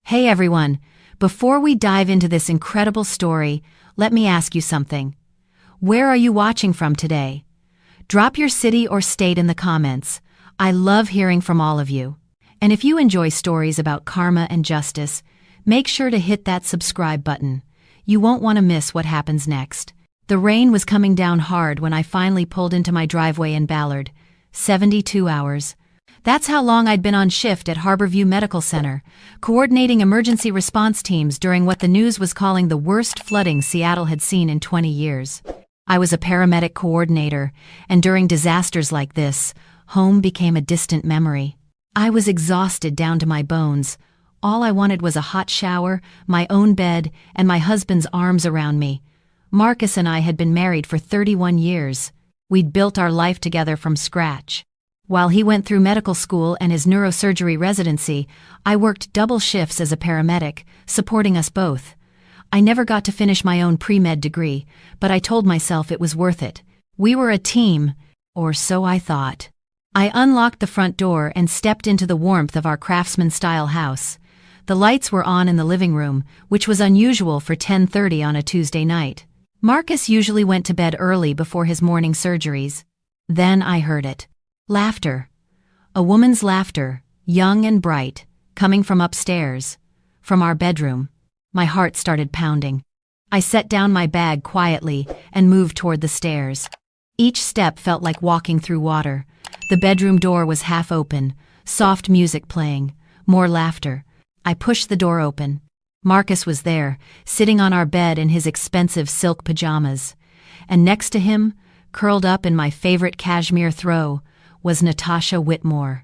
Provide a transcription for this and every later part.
Hey everyone, before we dive into this incredible story, let me ask you something. Where are you watching from today? Drop your city or state in the comments. I love hearing from all of you. And if you enjoy stories about karma and justice, make sure to hit that subscribe button. You won't want to miss what happens next. The rain was coming down hard when I finally pulled into my driveway in Ballard. 72 hours. That's how long I'd been on shift at Harborview Medical Center, coordinating emergency response teams during what the news was calling the worst flooding Seattle had seen in 20 years. I was a paramedic coordinator, and during disasters like this, home became a distant memory. I was exhausted down to my bones. All I wanted was a hot shower, my own bed, and my husband's arms around me. Marcus and I had been married for 31 years. We'd built our life together from scratch. While he went through medical school and his neurosurgery residency, I worked double shifts as a paramedic, supporting us both. I never got to finish my own pre-med degree, but I told myself it was worth it. We were a team, or so I thought. I unlocked the front door and stepped into the warmth of our craftsman-style house. The lights were on in the living room, which was unusual for 10:30 on a Tuesday night. Marcus usually went to bed early before his morning surgeries. Then I heard it. Laughter. A woman's laughter, young and bright, coming from upstairs, from our bedroom. My heart started pounding. I set down my bag quietly and moved toward the stairs. Each step felt like walking through water. The bedroom door was half open, soft music playing, more laughter. I pushed the door open. Marcus was there, sitting on our bed in his expensive silk pajamas. And next to him, curled up in my favorite cashmere throw, was Natasha Whitmore.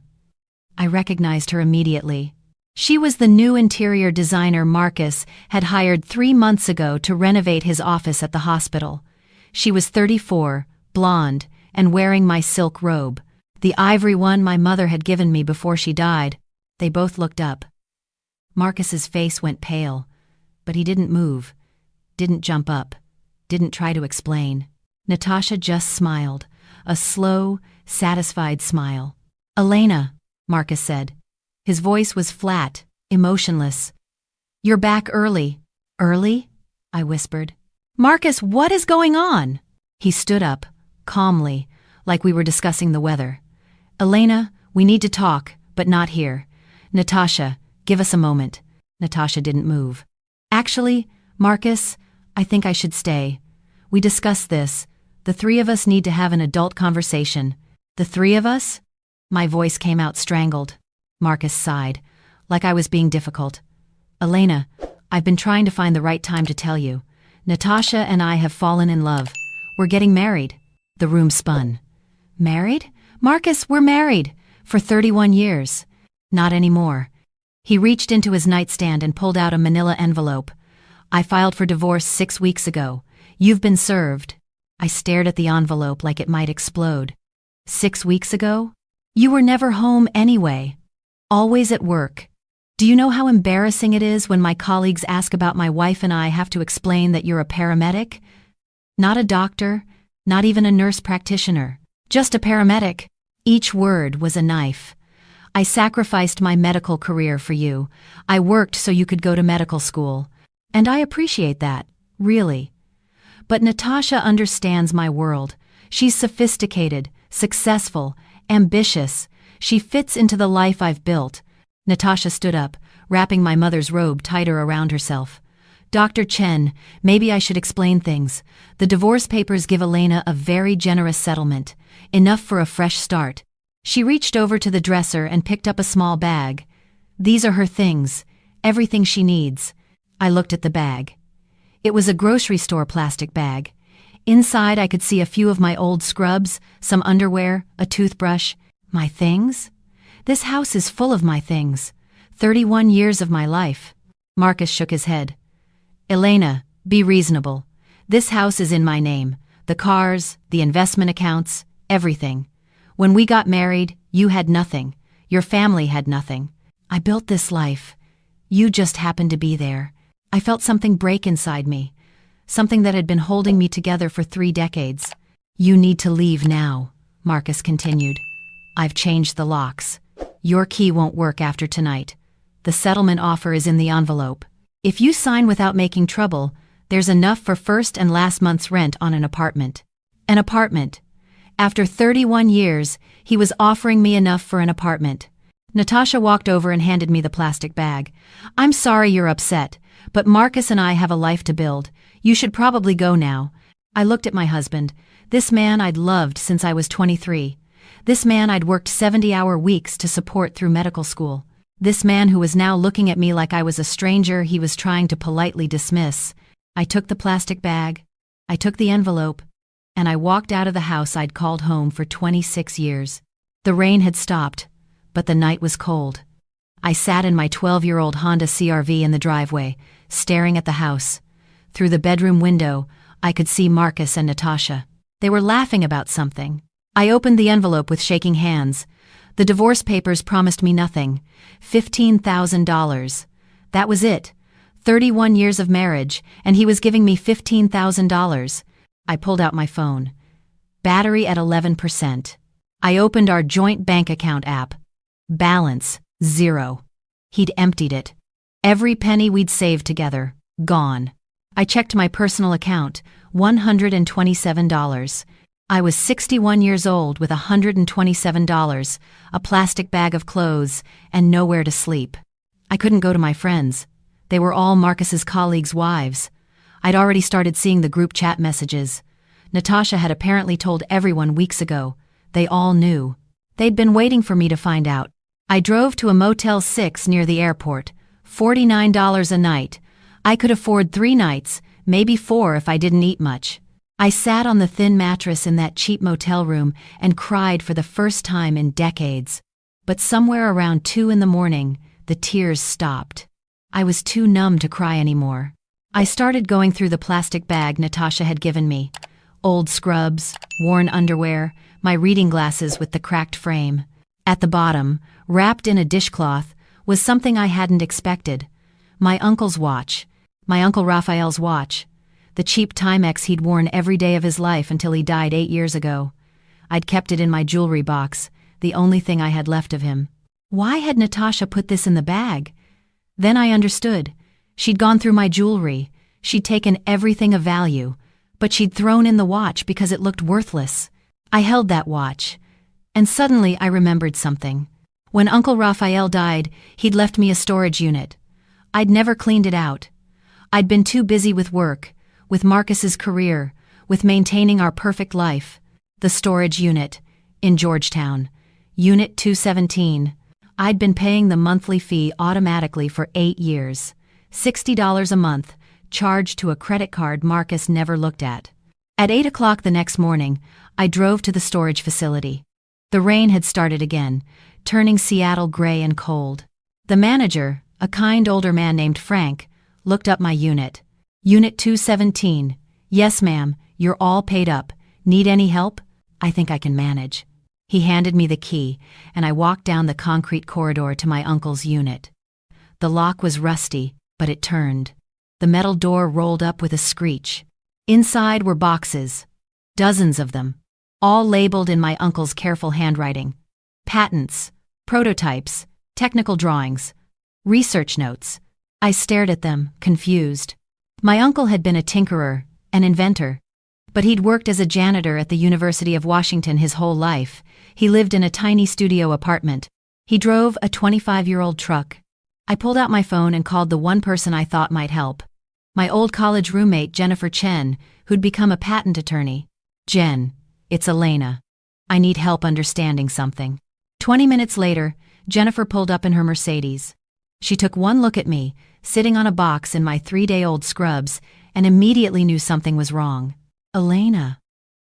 I recognized her immediately. She was the new interior designer Marcus had hired 3 months ago to renovate his office at the hospital. She was 34, blonde, and wearing my silk robe, the ivory one my mother had given me before she died. They both looked up. Marcus's face went pale, but he didn't move, didn't jump up, didn't try to explain. Natasha just smiled, a slow, satisfied smile. "Elena," Marcus said. His voice was flat, emotionless. "You're back early." "Early?" I whispered. "Marcus, what is going on?" He stood up, calmly, like we were discussing the weather. "Elena, we need to talk, but not here. Natasha, give us a moment." Natasha didn't move. "Actually, Marcus, I think I should stay. We discussed this. The three of us need to have an adult conversation." "The three of us?" My voice came out strangled. Marcus sighed, like I was being difficult. "Elena, I've been trying to find the right time to tell you. Natasha and I have fallen in love. We're getting married." The room spun. "Married? Marcus, we're married. For 31 years. Not anymore." He reached into his nightstand and pulled out a manila envelope. "I filed for divorce 6 weeks ago. You've been served." I stared at the envelope like it might explode. 6 weeks ago? You were never home anyway. Always at work. Do you know how embarrassing it is when my colleagues ask about my wife and I have to explain that you're a paramedic? Not a doctor, not even a nurse practitioner. Just a paramedic. Each word was a knife. I sacrificed my medical career for you. I worked so you could go to medical school. And I appreciate that, really. But Natasha understands my world. She's sophisticated, successful, ambitious. She fits into the life I've built. Natasha stood up, wrapping my mother's robe tighter around herself. "Dr. Chen, maybe I should explain things. The divorce papers give Elena a very generous settlement, enough for a fresh start." She reached over to the dresser and picked up a small bag. "These are her things, everything she needs." I looked at the bag. It was a grocery store plastic bag. Inside I could see a few of my old scrubs, some underwear, a toothbrush. My things? This house is full of my things. 31 years of my life. Marcus shook his head. "Elena, be reasonable. This house is in my name. The cars, the investment accounts, everything. When we got married, you had nothing. Your family had nothing. I built this life. You just happened to be there." I felt something break inside me. Something that had been holding me together for 3 decades. "You need to leave now," Marcus continued. "I've changed the locks. Your key won't work after tonight. The settlement offer is in the envelope. If you sign without making trouble, there's enough for first and last month's rent on an apartment. An apartment. After 31 years, he was offering me enough for an apartment. Natasha walked over and handed me the plastic bag. I'm sorry you're upset, but Marcus and I have a life to build. You should probably go now. I looked at my husband. This man I'd loved since I was 23. This man I'd worked 70-hour weeks to support through medical school. This man who was now looking at me like I was a stranger he was trying to politely dismiss. I took the plastic bag. I took the envelope. And I walked out of the house I'd called home for 26 years. The rain had stopped, but the night was cold. I sat in my 12-year-old Honda CR-V in the driveway, staring at the house. Through the bedroom window, I could see Marcus and Natasha. They were laughing about something. I opened the envelope with shaking hands. The divorce papers promised me nothing. $15,000. That was it. 31 years of marriage, and he was giving me $15,000. I pulled out my phone. Battery at 11%. I opened our joint bank account app. Balance, 0. He'd emptied it. Every penny we'd saved together, gone. I checked my personal account, $127. I was 61 years old with $127, a plastic bag of clothes, and nowhere to sleep. I couldn't go to my friends. They were all Marcus's colleagues' wives. I'd already started seeing the group chat messages. Natasha had apparently told everyone weeks ago. They all knew. They'd been waiting for me to find out. I drove to a Motel 6 near the airport. $49 a night. I could afford 3 nights, maybe 4 if I didn't eat much. I sat on the thin mattress in that cheap motel room and cried for the first time in decades. But somewhere around 2 in the morning, the tears stopped. I was too numb to cry anymore. I started going through the plastic bag Natasha had given me. Old scrubs, worn underwear, my reading glasses with the cracked frame. At the bottom, wrapped in a dishcloth, was something I hadn't expected. My uncle's watch. My Uncle Raphael's watch. The cheap Timex he'd worn every day of his life until he died 8 years ago. I'd kept it in my jewelry box, the only thing I had left of him. Why had Natasha put this in the bag? Then I understood. She'd gone through my jewelry. She'd taken everything of value, but she'd thrown in the watch because it looked worthless. I held that watch, and suddenly I remembered something. When Uncle Raphael died, he'd left me a storage unit. I'd never cleaned it out. I'd been too busy with work, with Marcus's career, with maintaining our perfect life. The storage unit, in Georgetown, Unit 217. I'd been paying the monthly fee automatically for 8 years. $60 a month, charged to a credit card Marcus never looked at. At 8 o'clock the next morning, I drove to the storage facility. The rain had started again, turning Seattle gray and cold. The manager, a kind older man named Frank, looked up my unit. Unit 217. Yes, ma'am, you're all paid up. Need any help? I think I can manage. He handed me the key, and I walked down the concrete corridor to my uncle's unit. The lock was rusty, but it turned. The metal door rolled up with a screech. Inside were boxes, dozens of them, all labeled in my uncle's careful handwriting. Patents, prototypes, technical drawings, research notes. I stared at them, confused. My uncle had been a tinkerer, an inventor, but he'd worked as a janitor at the University of Washington his whole life. He lived in a tiny studio apartment. He drove a 25-year-old truck. I pulled out my phone and called the one person I thought might help. My old college roommate, Jennifer Chen, who'd become a patent attorney. Jen, it's Elena. I need help understanding something. 20 minutes later, Jennifer pulled up in her Mercedes. She took one look at me, sitting on a box in my 3-day-old scrubs, and immediately knew something was wrong. Elena,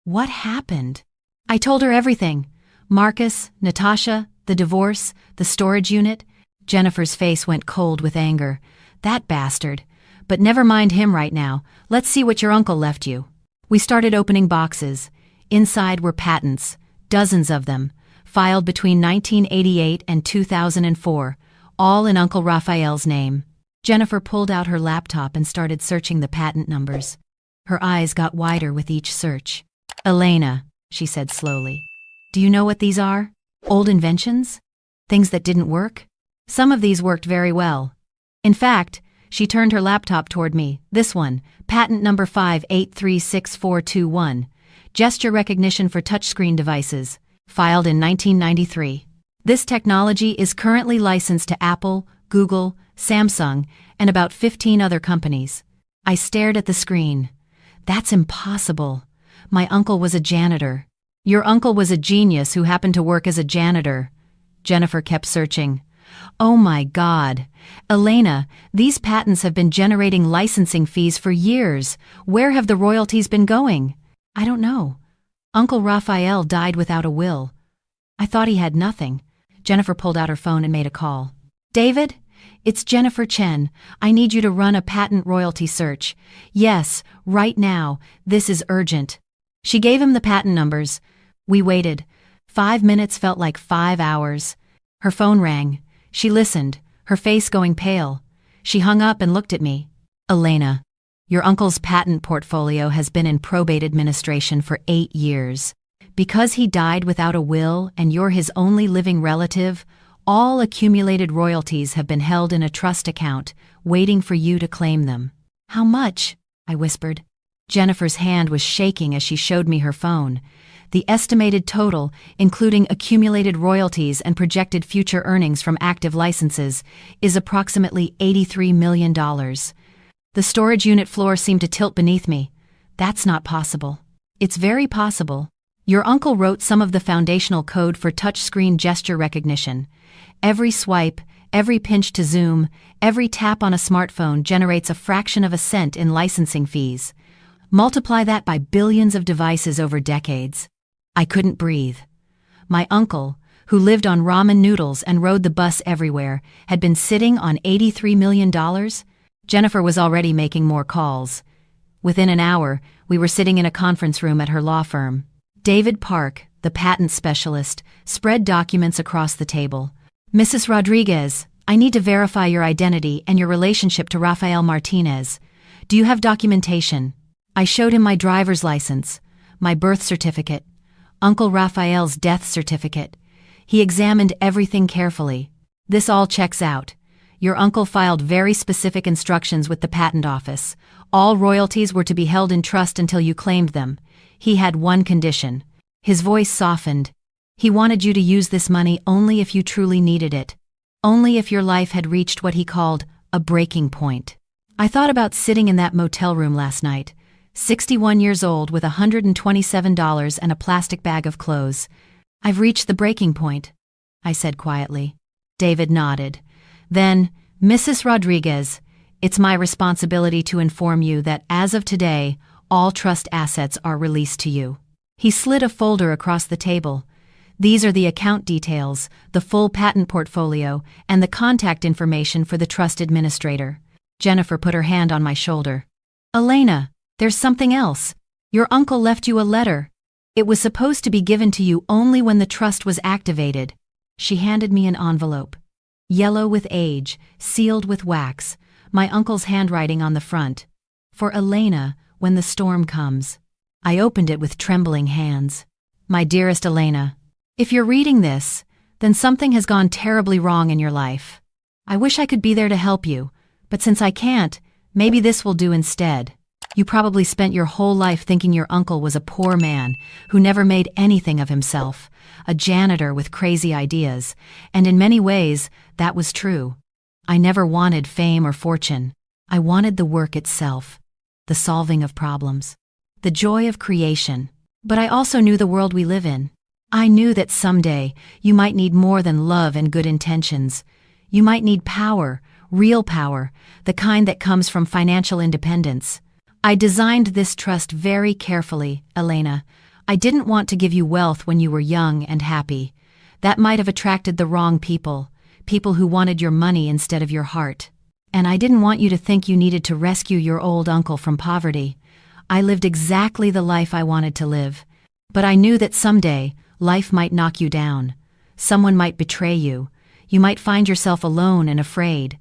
what happened? I told her everything. Marcus, Natasha, the divorce, the storage unit. Jennifer's face went cold with anger. That bastard. But never mind him right now. Let's see what your uncle left you. We started opening boxes. Inside were patents, dozens of them, filed between 1988 and 2004, all in Uncle Raphael's name. Jennifer pulled out her laptop and started searching the patent numbers. Her eyes got wider with each search. Elena, she said slowly, do you know what these are? Old inventions? Things that didn't work? Some of these worked very well. In fact, she turned her laptop toward me. This one, patent number 5836421, gesture recognition for touchscreen devices, filed in 1993. This technology is currently licensed to Apple, Google, Samsung, and about 15 other companies. I stared at the screen. That's impossible. My uncle was a janitor. Your uncle was a genius who happened to work as a janitor. Jennifer kept searching. Oh my God. Elena, these patents have been generating licensing fees for years. Where have the royalties been going? I don't know. Uncle Raphael died without a will. I thought he had nothing. Jennifer pulled out her phone and made a call. David? It's Jennifer Chen. I need you to run a patent royalty search. Yes, right now. This is urgent. She gave him the patent numbers. We waited. 5 minutes felt like 5 hours. Her phone rang. She listened, her face going pale. She hung up and looked at me. Elena, your uncle's patent portfolio has been in probate administration for 8 years. Because he died without a will and you're his only living relative, all accumulated royalties have been held in a trust account, waiting for you to claim them. How much? I whispered. Jennifer's hand was shaking as she showed me her phone. The estimated total, including accumulated royalties and projected future earnings from active licenses, is approximately $83 million. The storage unit floor seemed to tilt beneath me. That's not possible. It's very possible. Your uncle wrote some of the foundational code for touchscreen gesture recognition. Every swipe, every pinch to zoom, every tap on a smartphone generates a fraction of a cent in licensing fees. Multiply that by billions of devices over decades. I couldn't breathe. My uncle, who lived on ramen noodles and rode the bus everywhere, had been sitting on $83 million? Jennifer was already making more calls. Within an hour, we were sitting in a conference room at her law firm. David Park, the patent specialist, spread documents across the table. Mrs. Rodriguez, I need to verify your identity and your relationship to Rafael Martinez. Do you have documentation? I showed him my driver's license, my birth certificate, Uncle Raphael's death certificate. He examined everything carefully. This all checks out. Your uncle filed very specific instructions with the patent office. All royalties were to be held in trust until you claimed them. He had one condition. His voice softened. He wanted you to use this money only if you truly needed it. Only if your life had reached what he called a breaking point. I thought about sitting in that motel room last night. 61 years old with $127 and a plastic bag of clothes. I've reached the breaking point, I said quietly. David nodded. Then, Mrs. Rodriguez, it's my responsibility to inform you that as of today, all trust assets are released to you. He slid a folder across the table. These are the account details, the full patent portfolio, and the contact information for the trust administrator. Jennifer put her hand on my shoulder. Elena, there's something else. Your uncle left you a letter. It was supposed to be given to you only when the trust was activated. She handed me an envelope. Yellow with age, sealed with wax, my uncle's handwriting on the front. For Elena, when the storm comes. I opened it with trembling hands. My dearest Elena, if you're reading this, then something has gone terribly wrong in your life. I wish I could be there to help you, but since I can't, maybe this will do instead. You probably spent your whole life thinking your uncle was a poor man who never made anything of himself, a janitor with crazy ideas, and in many ways, that was true. I never wanted fame or fortune. I wanted the work itself, the solving of problems, the joy of creation. But I also knew the world we live in. I knew that someday you might need more than love and good intentions. You might need power, real power, the kind that comes from financial independence. I designed this trust very carefully, Elena. I didn't want to give you wealth when you were young and happy. That might have attracted the wrong people, people who wanted your money instead of your heart. And I didn't want you to think you needed to rescue your old uncle from poverty. I lived exactly the life I wanted to live. But I knew that someday, life might knock you down. Someone might betray you. You might find yourself alone and afraid.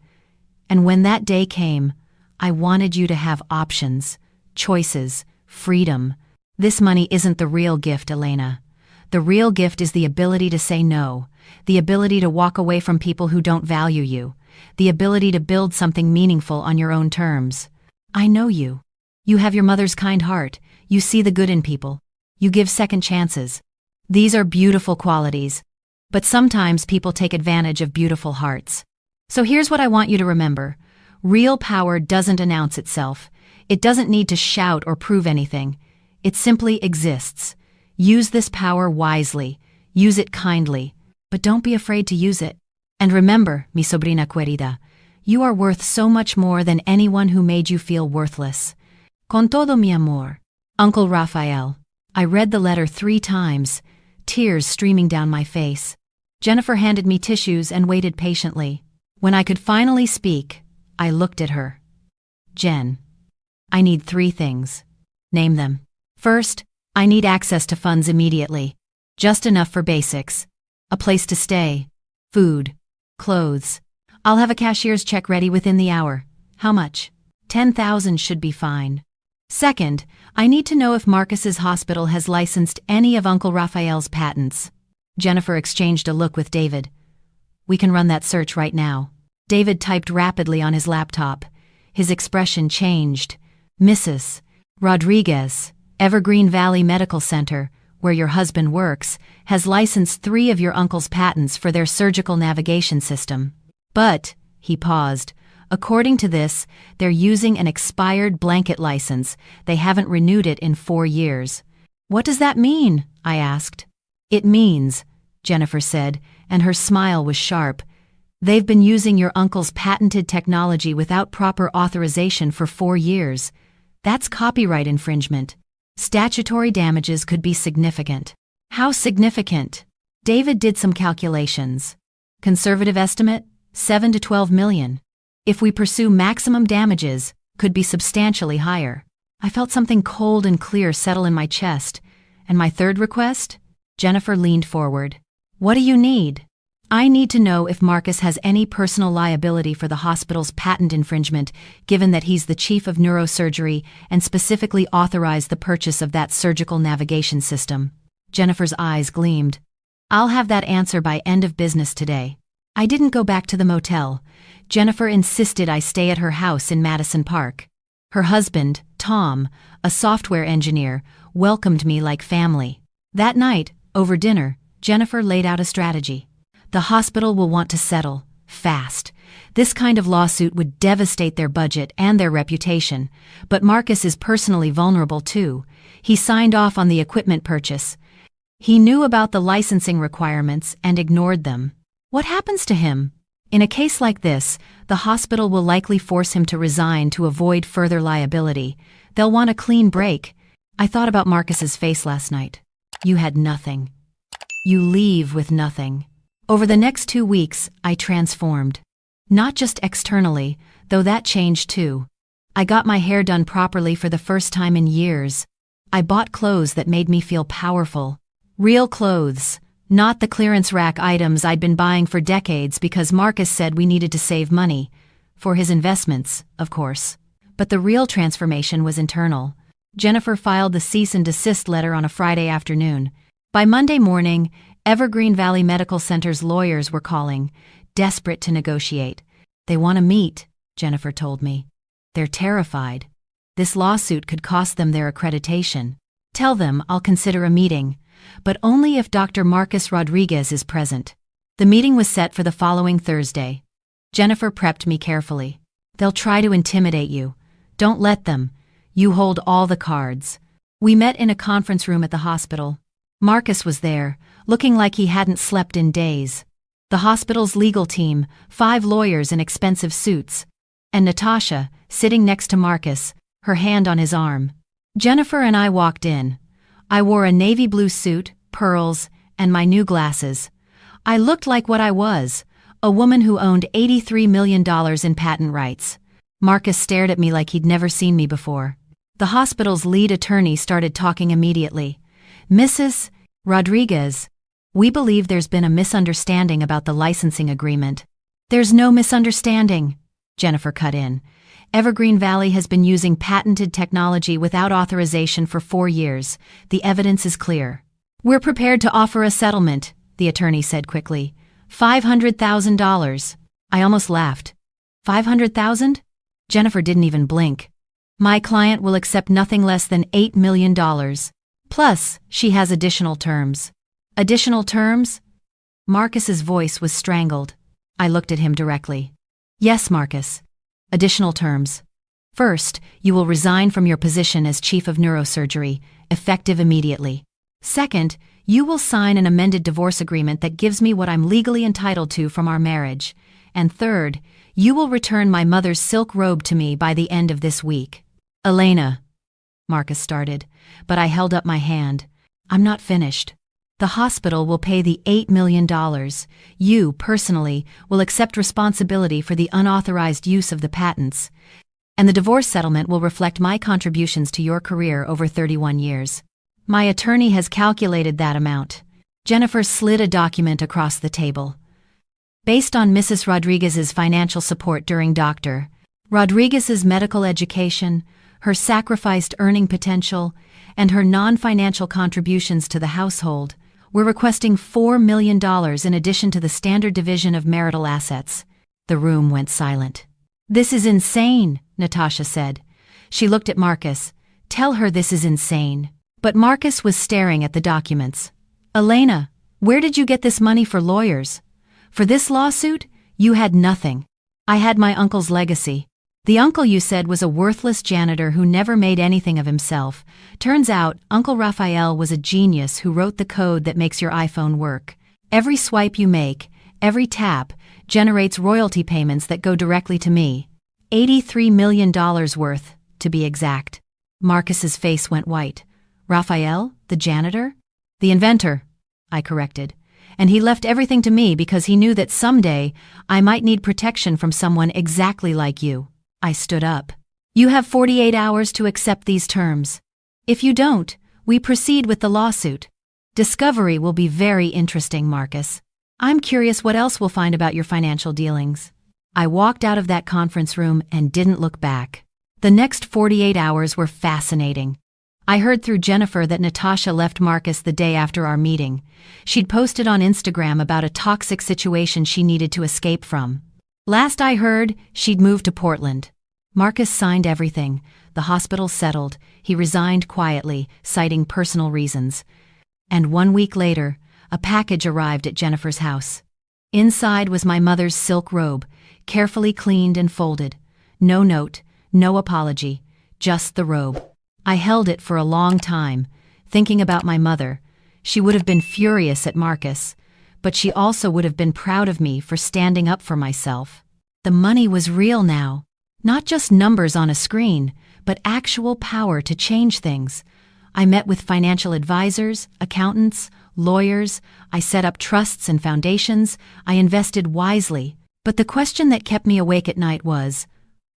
And when that day came, I wanted you to have options, choices, freedom. This money isn't the real gift, Elena. The real gift is the ability to say no, the ability to walk away from people who don't value you, the ability to build something meaningful on your own terms. I know you. You have your mother's kind heart, you see the good in people, you give second chances. These are beautiful qualities, but sometimes people take advantage of beautiful hearts. So here's what I want you to remember. Real power doesn't announce itself. It doesn't need to shout or prove anything. It simply exists. Use this power wisely. Use it kindly. But don't be afraid to use it. And remember, mi sobrina querida, you are worth so much more than anyone who made you feel worthless. Con todo mi amor. Uncle Raphael. I read the letter 3 times, tears streaming down my face. Jennifer handed me tissues and waited patiently. When I could finally speak, I looked at her. Jen, I need 3 things. Name them. First, I need access to funds immediately. Just enough for basics. A place to stay. Food. Clothes. I'll have a cashier's check ready within the hour. How much? 10,000 should be fine. Second, I need to know if Marcus's hospital has licensed any of Uncle Raphael's patents. Jennifer exchanged a look with David. We can run that search right now. David typed rapidly on his laptop. His expression changed. Mrs. Rodriguez, Evergreen Valley Medical Center, where your husband works, has licensed 3 of your uncle's patents for their surgical navigation system. But, he paused, according to this, they're using an expired blanket license. They haven't renewed it in 4 years. What does that mean? I asked. It means, Jennifer said, and her smile was sharp, they've been using your uncle's patented technology without proper authorization for 4 years. That's copyright infringement. Statutory damages could be significant. How significant? David did some calculations. Conservative estimate, 7 to 12 million. If we pursue maximum damages, could be substantially higher. I felt something cold and clear settle in my chest. And my third request? Jennifer leaned forward. What do you need? I need to know if Marcus has any personal liability for the hospital's patent infringement, given that he's the chief of neurosurgery and specifically authorized the purchase of that surgical navigation system. Jennifer's eyes gleamed. I'll have that answer by end of business today. I didn't go back to the motel. Jennifer insisted I stay at her house in Madison Park. Her husband, Tom, a software engineer, welcomed me like family. That night, over dinner, Jennifer laid out a strategy. The hospital will want to settle, fast. This kind of lawsuit would devastate their budget and their reputation, but Marcus is personally vulnerable too. He signed off on the equipment purchase. He knew about the licensing requirements and ignored them. What happens to him? In a case like this, the hospital will likely force him to resign to avoid further liability. They'll want a clean break. I thought about Marcus's face last night. You had nothing. You leave with nothing. Over the next 2 weeks, I transformed. Not just externally, though that changed too. I got my hair done properly for the first time in years. I bought clothes that made me feel powerful. Real clothes, not the clearance rack items I'd been buying for decades because Marcus said we needed to save money. For his investments, of course. But the real transformation was internal. Jennifer filed the cease and desist letter on a Friday afternoon. By Monday morning, Evergreen Valley Medical Center's lawyers were calling, desperate to negotiate. They want to meet, Jennifer told me. They're terrified. This lawsuit could cost them their accreditation. Tell them I'll consider a meeting, but only if Dr. Marcus Rodriguez is present. The meeting was set for the following Thursday. Jennifer prepped me carefully. They'll try to intimidate you. Don't let them. You hold all the cards. We met in a conference room at the hospital. Marcus was there, looking like he hadn't slept in days. The hospital's legal team, 5 lawyers in expensive suits. And Natasha, sitting next to Marcus, her hand on his arm. Jennifer and I walked in. I wore a navy blue suit, pearls, and my new glasses. I looked like what I was, a woman who owned $83 million in patent rights. Marcus stared at me like he'd never seen me before. The hospital's lead attorney started talking immediately. Mrs. Rodriguez, we believe there's been a misunderstanding about the licensing agreement. There's no misunderstanding, Jennifer cut in. Evergreen Valley has been using patented technology without authorization for 4 years. The evidence is clear. We're prepared to offer a settlement, the attorney said quickly. $500,000. I almost laughed. 500,000? Jennifer didn't even blink. My client will accept nothing less than $8 million. Plus, she has additional terms. Additional terms? Marcus's voice was strangled. I looked at him directly. Yes, Marcus. Additional terms. First, you will resign from your position as chief of neurosurgery, effective immediately. Second, you will sign an amended divorce agreement that gives me what I'm legally entitled to from our marriage. And third, you will return my mother's silk robe to me by the end of this week. Elena, Marcus started, but I held up my hand. I'm not finished. The hospital will pay the $8 million. You, personally, will accept responsibility for the unauthorized use of the patents. And the divorce settlement will reflect my contributions to your career over 31 years. My attorney has calculated that amount. Jennifer slid a document across the table. Based on Mrs. Rodriguez's financial support during Dr. Rodriguez's medical education, her sacrificed earning potential, and her non-financial contributions to the household, we're requesting $4 million in addition to the standard division of marital assets. The room went silent. This is insane, Natasha said. She looked at Marcus. Tell her this is insane. But Marcus was staring at the documents. Elena, where did you get this money for lawyers? For this lawsuit, you had nothing. I had my uncle's legacy. The uncle you said was a worthless janitor who never made anything of himself. Turns out, Uncle Raphael was a genius who wrote the code that makes your iPhone work. Every swipe you make, every tap, generates royalty payments that go directly to me. $83 million worth, to be exact. Marcus's face went white. Raphael, the janitor? The inventor, I corrected. And he left everything to me because he knew that someday I might need protection from someone exactly like you. I stood up. You have 48 hours to accept these terms. If you don't, we proceed with the lawsuit. Discovery will be very interesting, Marcus. I'm curious what else we'll find about your financial dealings. I walked out of that conference room and didn't look back. The next 48 hours were fascinating. I heard through Jennifer that Natasha left Marcus the day after our meeting. She'd posted on Instagram about a toxic situation she needed to escape from. Last I heard, she'd moved to Portland. Marcus signed everything. The hospital settled. He resigned quietly, citing personal reasons. And 1 week later, a package arrived at Jennifer's house. Inside was my mother's silk robe, carefully cleaned and folded. No note, no apology, just the robe. I held it for a long time, thinking about my mother. She would have been furious at Marcus, but she also would have been proud of me for standing up for myself. The money was real now. Not just numbers on a screen, but actual power to change things. I met with financial advisors, accountants, lawyers. I set up trusts and foundations. I invested wisely. But the question that kept me awake at night was,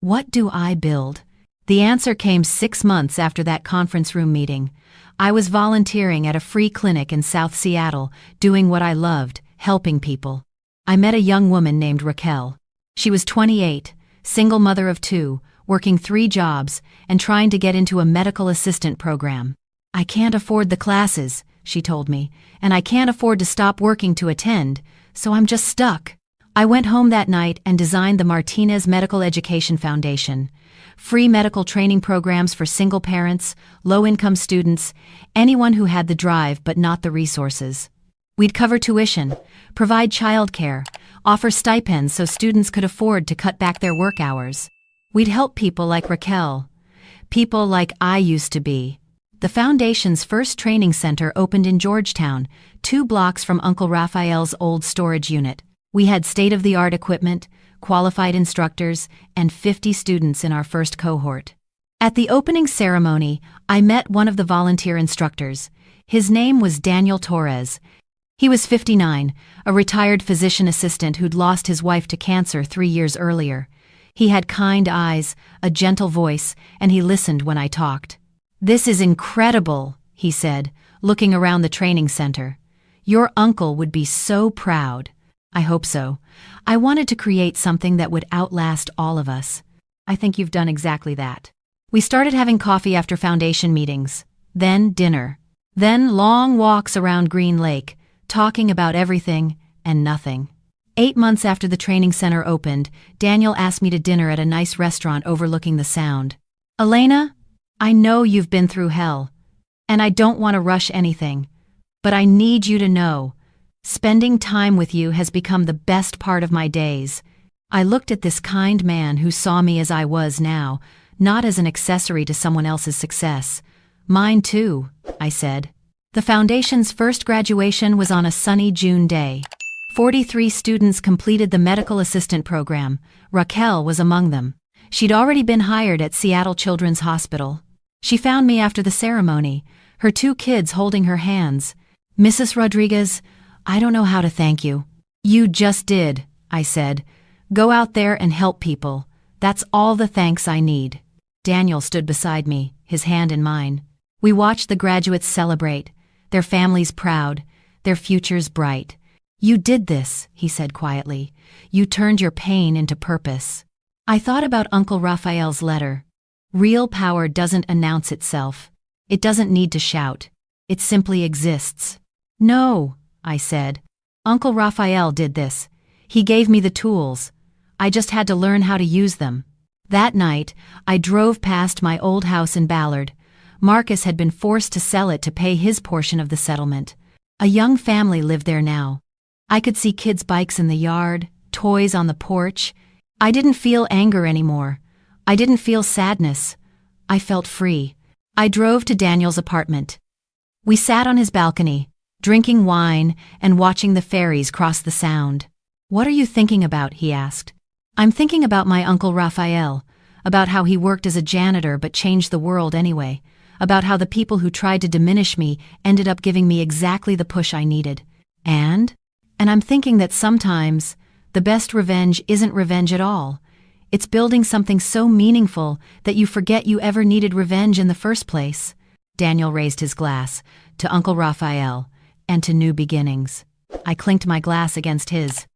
what do I build? The answer came 6 months after that conference room meeting. I was volunteering at a free clinic in South Seattle, doing what I loved, helping people. I met a young woman named Raquel. She was 28, single mother of 2, working 3 jobs, and trying to get into a medical assistant program. I can't afford the classes, she told me, and I can't afford to stop working to attend, so I'm just stuck. I went home that night and designed the Martinez Medical Education Foundation. Free medical training programs for single parents, low-income students, anyone who had the drive but not the resources. We'd cover tuition, provide childcare, offer stipends so students could afford to cut back their work hours. We'd help people like Raquel, people like I used to be. The foundation's first training center opened in Georgetown, 2 blocks from Uncle Raphael's old storage unit. We had state-of-the-art equipment, qualified instructors, and 50 students in our first cohort. At the opening ceremony, I met one of the volunteer instructors. His name was Daniel Torres. He was 59, a retired physician assistant who'd lost his wife to cancer 3 years earlier. He had kind eyes, a gentle voice, and he listened when I talked. "This is incredible," he said, looking around the training center. "Your uncle would be so proud." I hope so. I wanted to create something that would outlast all of us. I think you've done exactly that. We started having coffee after foundation meetings, then dinner. Then long walks around Green Lake, talking about everything and nothing. 8 months after the training center opened, Daniel asked me to dinner at a nice restaurant overlooking the Sound. Elena, I know you've been through hell, and I don't want to rush anything, but I need you to know, spending time with you has become the best part of my days. I looked at this kind man who saw me as I was now, not as an accessory to someone else's success. Mine too, I said. The foundation's first graduation was on a sunny June day. 43 students completed the medical assistant program. Raquel was among them. She'd already been hired at Seattle Children's Hospital. She found me after the ceremony, her 2 kids holding her hands. Mrs. Rodriguez, I don't know how to thank you. You just did, I said. Go out there and help people. That's all the thanks I need. Daniel stood beside me, his hand in mine. We watched the graduates celebrate, their families proud, their futures bright. You did this, he said quietly. You turned your pain into purpose. I thought about Uncle Raphael's letter. Real power doesn't announce itself. It doesn't need to shout. It simply exists. No, I said. Uncle Raphael did this. He gave me the tools. I just had to learn how to use them. That night, I drove past my old house in Ballard. Marcus had been forced to sell it to pay his portion of the settlement. A young family lived there now. I could see kids' bikes in the yard, toys on the porch. I didn't feel anger anymore. I didn't feel sadness. I felt free. I drove to Daniel's apartment. We sat on his balcony, drinking wine and watching the ferries cross the Sound. What are you thinking about? He asked. I'm thinking about my Uncle Raphael, about how he worked as a janitor but changed the world anyway, about how the people who tried to diminish me ended up giving me exactly the push I needed. And I'm thinking that sometimes the best revenge isn't revenge at all. It's building something so meaningful that you forget you ever needed revenge in the first place. Daniel raised his glass, to Uncle Raphael, and to new beginnings. I clinked my glass against his.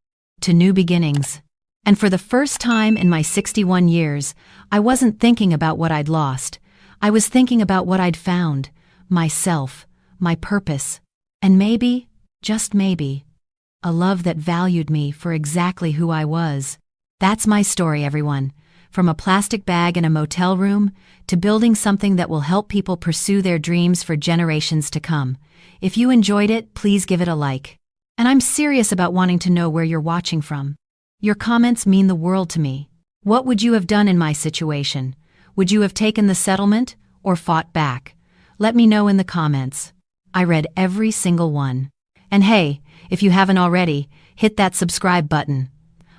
To new beginnings. And for the first time in my 61 years, I wasn't thinking about what I'd lost. I was thinking about what I'd found. Myself, my purpose, and maybe, just maybe, a love that valued me for exactly who I was. That's my story, everyone. From a plastic bag in a motel room to building something that will help people pursue their dreams for generations to come. If you enjoyed it, please give it a like. And I'm serious about wanting to know where you're watching from. Your comments mean the world to me. What would you have done in my situation? Would you have taken the settlement or fought back? Let me know in the comments. I read every single one. And hey, if you haven't already, hit that subscribe button.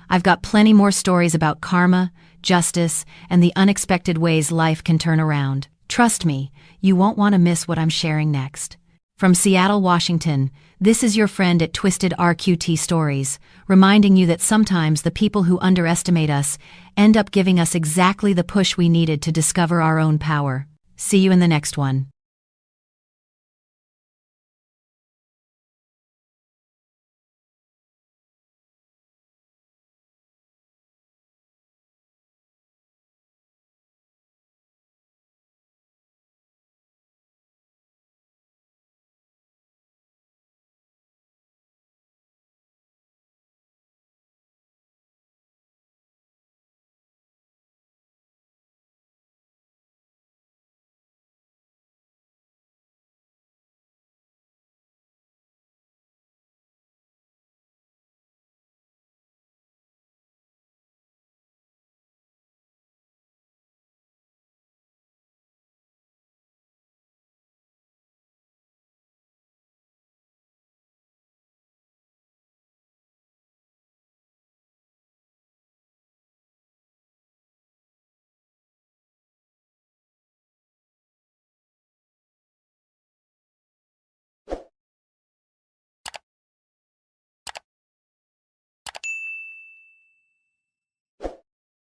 I've got plenty more stories about karma, justice, and the unexpected ways life can turn around. Trust me, you won't want to miss what I'm sharing next. From Seattle, Washington, this is your friend at Twisted RQT Stories, reminding you that sometimes the people who underestimate us end up giving us exactly the push we needed to discover our own power. See you in the next one.